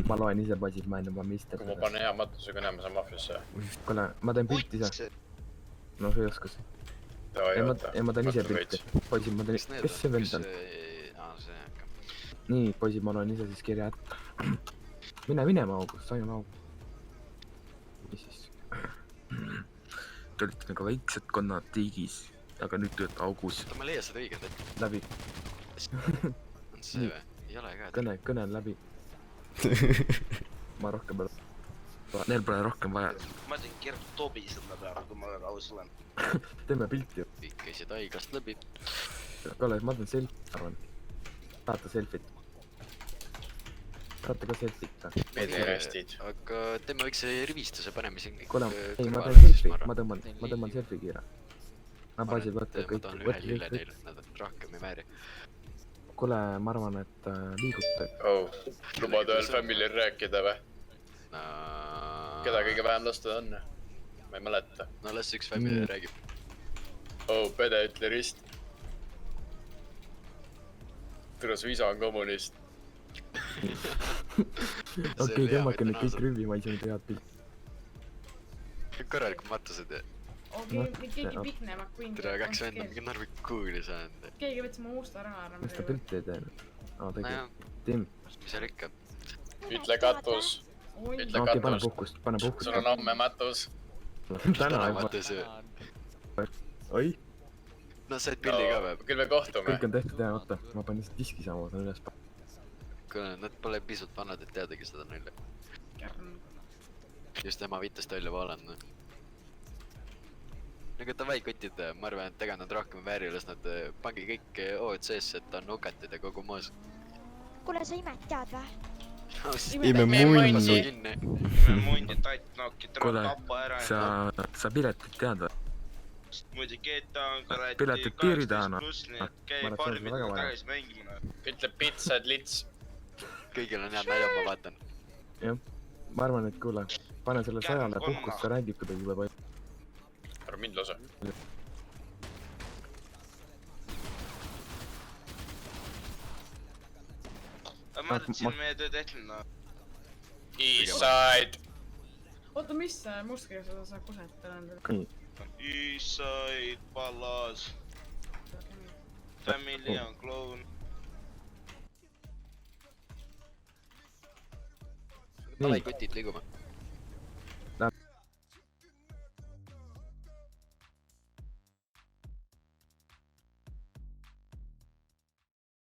ma loen ise poisid, ma olen juba mister. Kui ma panen hea matusega näeme, saan maffiasse. Kuule, ma teen pilti ise. No see oskas. Ja ma teen ise pilti. Poisid, ma teen... Kes see vend on? Nii, poisid, ma loen ise siis kirja ette. Mine August, sa on August. Mis siis? Te olite nagu väiksed konnad tiigis, aga nüüd tööd August. Oota, ma leia seda õigelt, et... Läbi. On see või? Ei ole ka, et... Kõne on läbi. Ma rohkem peale. Neil pole rohkem vaja. Ma teen Gert Tobi selle peale, kui ma väga aus olen. Teeme pilti. Kõik käisid haigast läbi. Kalle, ma teen selfie, arvan. Tahate selfit? Tahate ka selfit? Meedirestid. Aga teeme võiks rivistuse paneme siin kõik... Kuule, ei, ma teen selfie. Ma tõmban selfie kiire. Ma baasid võtta kõik... Ma tahan ühe lille neil, nad on rohkem ei määri. Kuule, ma arvan, et liiguta. Lubad ühel familil rääkida või? Keda kõige vähem lastud on? Ma ei mäleta. No las üks family räägib. Pede ütle rist. Tule su isa on kommunist. Okei, tõmmake nüüd kõik rüvi, ma ei saa nüüd head pilti. Korralikult matused ja... Okei, keegi Pikne McQueen. Tere, kaks venda mingi narvi kuuli saanud. Keegi võttis mu musta raha ära. Miks ta pilti ei teinud? Tegelikult. Tim. Mis seal ikka? Ütle katus. Ütle katus. Pane puhkust. Sul on homme matus. Täna matus ju. Oi. No said pildi ka või? Küll me kohtume. Kõik on tehtud hea, oota. Ma panin lihtsalt diski sama, ma saan üles panna. Kuna nad pole pisut vanad, et teadagi seda nalja. Just ema vitast välja vaalanud. Nagu davai kotid, ma arvan, et ega nad rohkem vääri, las nad pangi kõik OEC-sse, et on nukatid ja kogu moos. Kuule, sa imet tead või? Ime munni. Ime mundi tattnokki, tuleb tappa ära. Sa piletit tead või? Muidu GTA on kuradi Piletit piiri taha, 18 pluss, nii et käi paari minutit tagasi mängimine. Ütle pitsad lits. Kõigil on head naljad, ma vaatan. Jah, ma arvan, et kuule, pane selle 100-le puhkust, sa räägib kuidagi juba. Arva mind lase. Ma mõtlesin meie töö tehtud, no. Eastside. Oota, mis mustkirja seda sa kuset elanud? Nii. Eastside, Pallas. Family on clown. Davai kotid, liigume.